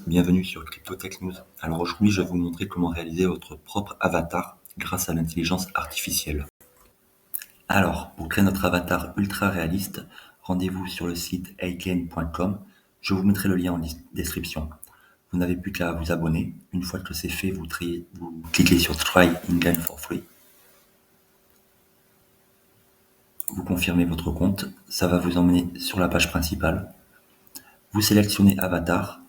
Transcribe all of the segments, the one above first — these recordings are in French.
Bienvenue sur Cryptotech News. Alors aujourd'hui, je vais vous montrer comment réaliser votre propre avatar grâce à l'intelligence artificielle. Alors, pour créer notre avatar ultra réaliste, rendez-vous sur le site eigene.com. Je vous mettrai le lien en description. Vous n'avez plus qu'à vous abonner. Une fois que c'est fait, vous cliquez sur Try in-game for free. Vous confirmez votre compte. Ça va vous emmener sur la page principale. Vous sélectionnez Avatar.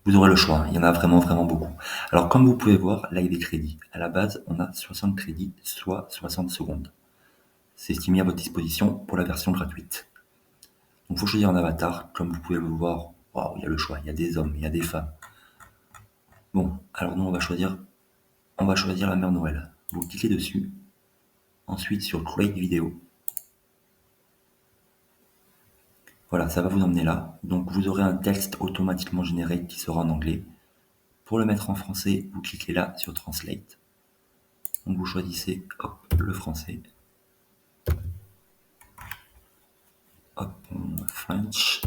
Vous aurez le choix, il y en a vraiment beaucoup. Alors comme vous pouvez voir, là il y a des crédits. À la base, on a 60 crédits, soit 60 secondes. C'est estimé à votre disposition pour la version gratuite. Donc il faut choisir un avatar, comme vous pouvez le voir, waouh, il y a le choix, il y a des hommes, il y a des femmes. Bon, alors nous on va choisir la Mère Noël. Vous cliquez dessus, ensuite sur Create Video. Voilà, ça va vous emmener là. Donc vous aurez un texte automatiquement généré qui sera en anglais. Pour le mettre en français, vous cliquez là sur Translate. Donc vous choisissez le français. French.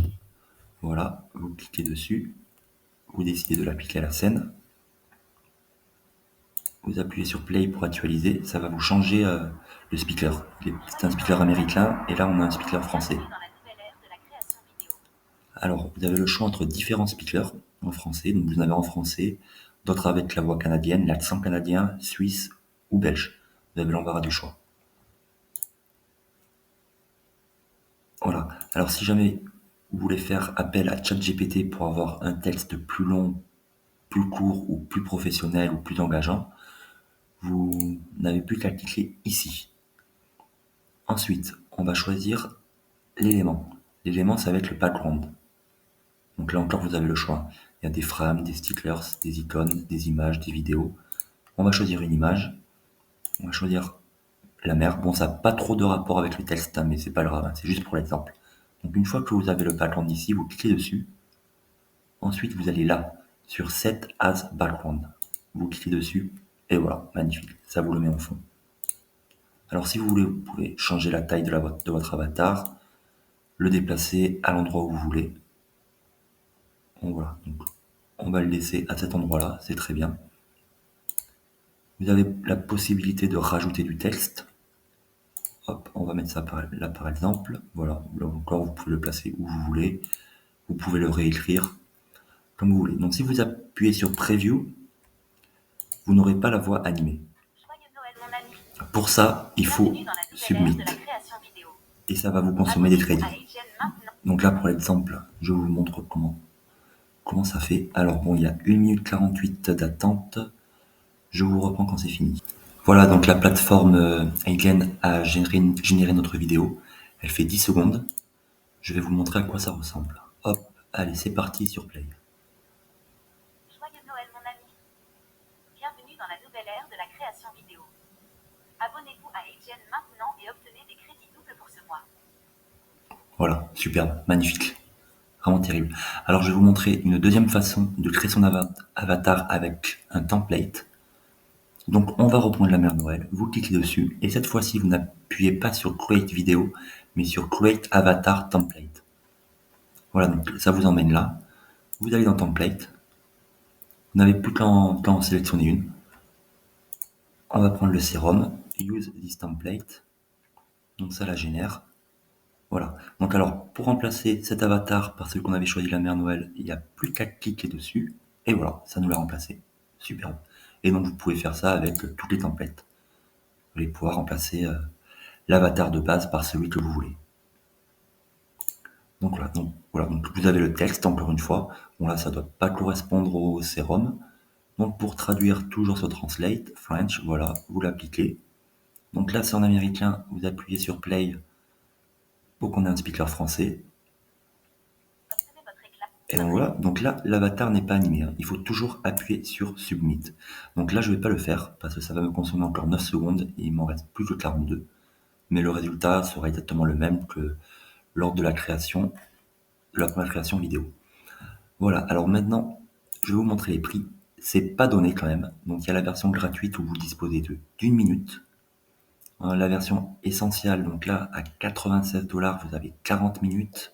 Voilà, vous cliquez dessus. Vous décidez de l'appliquer à la scène. Vous appuyez sur Play pour actualiser. Ça va vous changer le speaker. C'est un speaker américain et là on a un speaker français. Alors, vous avez le choix entre différents speakers en français. Donc vous en avez en français, d'autres avec la voix canadienne, l'accent canadien, suisse ou belge. Vous avez l'embarras du choix. Voilà. Alors si jamais vous voulez faire appel à ChatGPT pour avoir un texte plus long, plus court ou plus professionnel ou plus engageant, vous n'avez plus qu'à cliquer ici. Ensuite, on va choisir l'élément. L'élément, ça va être le background. Donc là encore, vous avez le choix. Il y a des frames, des stickers, des icônes, des images, des vidéos. On va choisir une image. On va choisir la mer. Bon, ça n'a pas trop de rapport avec le texte, mais c'est pas grave, c'est juste pour l'exemple. Donc une fois que vous avez le background ici, vous cliquez dessus. Ensuite, vous allez là, sur Set as Background. Vous cliquez dessus, et voilà, magnifique, ça vous le met en fond. Alors si vous voulez, vous pouvez changer la taille de votre avatar, le déplacer à l'endroit où vous voulez. Bon, voilà, donc on va le laisser à cet endroit-là, c'est très bien. Vous avez la possibilité de rajouter du texte. Hop, on va mettre ça là par exemple. Voilà, là encore, vous pouvez le placer où vous voulez. Vous pouvez le réécrire comme vous voulez. Donc si vous appuyez sur Preview, vous n'aurez pas la voix animée. Pour ça, il faut Submit. Et ça va vous consommer des crédits. Donc là, pour l'exemple, je vous montre comment ça fait. Alors bon, il y a 1 minute 48 d'attente. Je vous reprends quand c'est fini. Voilà, donc la plateforme Eigen a généré notre vidéo. Elle fait 10 secondes. Je vais vous montrer à quoi ça ressemble. Hop, allez, c'est parti sur Play. Joyeux Noël mon ami. Bienvenue dans la nouvelle ère de la création vidéo. Abonnez-vous à Eigen maintenant et obtenez des crédits doubles pour ce mois. Voilà, superbe, magnifique. Vraiment terrible. Alors je vais vous montrer une deuxième façon de créer son avatar avec un template. Donc on va reprendre la Mère Noël, vous cliquez dessus, et cette fois-ci vous n'appuyez pas sur Create Video, mais sur Create Avatar Template. Voilà, donc ça vous emmène là. Vous allez dans Template. Vous n'avez plus qu'à en sélectionner une. On va prendre le sérum, Use this template. Donc ça la génère. Voilà. Donc alors, pour remplacer cet avatar par celui qu'on avait choisi la Mère Noël, il n'y a plus qu'à cliquer dessus. Et voilà, ça nous l'a remplacé. Superbe. Et donc vous pouvez faire ça avec toutes les templates. Vous allez pouvoir remplacer l'avatar de base par celui que vous voulez. Donc voilà, donc vous avez le texte encore une fois. Bon là, ça doit pas correspondre au sérum. Donc pour traduire toujours sur Translate, French, voilà, vous l'appliquez. Donc là c'est en américain, vous appuyez sur Play pour qu'on ait un speaker français. Et donc voilà, donc là l'avatar n'est pas animé, hein. Il faut toujours appuyer sur Submit. Donc là je vais pas le faire parce que ça va me consommer encore 9 secondes et il m'en reste plus que 42. Mais le résultat sera exactement le même que lors de la création, de la première création vidéo. Voilà, alors maintenant, je vais vous montrer les prix. C'est pas donné quand même. Donc il y a la version gratuite où vous disposez d'une minute. La version essentielle, donc là, à 96$, vous avez 40 minutes.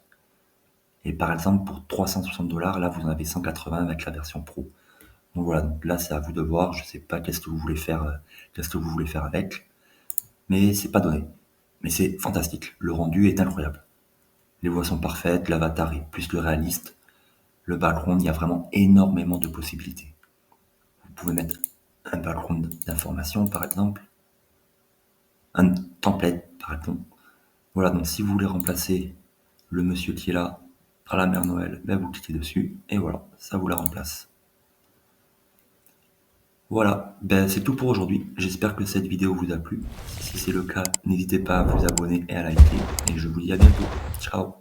Et par exemple, pour 360 $, là, vous en avez 180 avec la version Pro. Donc voilà, donc là, c'est à vous de voir. Je sais pas qu'est-ce que vous voulez faire, qu'est-ce que vous voulez faire avec, mais c'est pas donné. Mais c'est fantastique. Le rendu est incroyable. Les voix sont parfaites, l'avatar est plus que réaliste. Le background, il y a vraiment énormément de possibilités. Vous pouvez mettre un background d'information, par exemple, un template, par exemple. Voilà, donc si vous voulez remplacer le monsieur qui est là par la mère Noël, ben vous cliquez dessus et voilà, ça vous la remplace. Voilà, ben c'est tout pour aujourd'hui. J'espère que cette vidéo vous a plu. Si c'est le cas, n'hésitez pas à vous abonner et à liker. Et je vous dis à bientôt. Ciao.